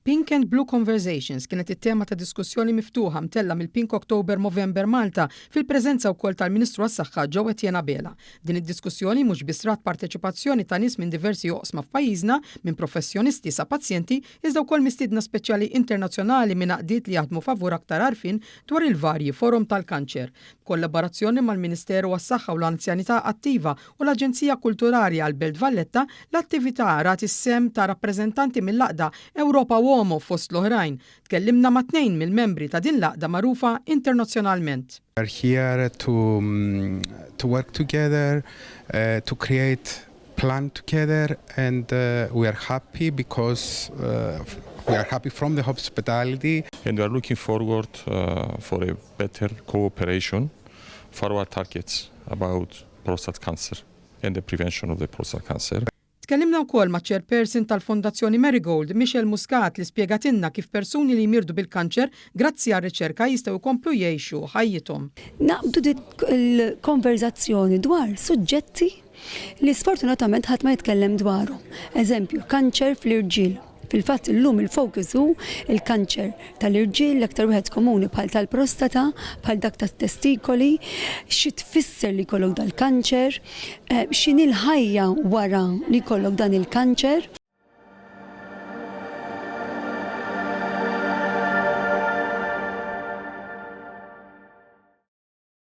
Pink and Blue Conversations kienet it-tema ta' diskussjoni miftuħa mtella mill-Pink October Movember Malta fil-preżenza wkoll tal-Ministru għas-Saħħa Joe Etienne Bela. Din id-diskussjoni mhux biss rat parteċipazzjoni ta' nies minn diversi oqsma f'pajjiżna minn professjonisti sa' pazjenti iżda wkoll mistiedna speċjali internazzjonali minn għaqdiet li jaħdmu favur aktar għarfien dwar il-varji forum tal-kanċer. Kollaborazzjoni mal-Ministeru għas-Saħħa u l-Anzjanità Attiva u l-Aġenzija Kulturali għall-Belt Valletta l-attività rat is-sem ta' rappreżentanti mill-laqda Ewropa Uomo fost l-oħrajn. Tkellimna ma' 2 mill-membri ta' din laqda magħrufa internazzjonalment. We are here to work together, to create plan together, and we are happy because we are happy from the hospitality. And we are looking forward for a better cooperation for our targets about prostate cancer and the prevention of the prostate cancer. Tkellimna wkoll ma' chairperson tal-Fondazzjoni Marigold, Michelle Muscat, li spjegatilna kif persuni li jmirdu bil-kanċer grazzi għar riċerka jistgħu jkomplu jgħixu ħajjithom. Naqbdu il-konverzazzjoni dwar suġġetti li sfortunatament ħadd ma jitkellem dwarhom. Eżempju, kanċer fl-irġiel. Fil-fatt illum il-fokus hu il-kanċer tal-irġiel l-aktar wieħed komuni bħal tal-prostata, bħal dak tat-testikoli, xi tfisser li jkollok dal-kanċer, x'inhi l-ħajja wara li jkollok dan il-kanċer.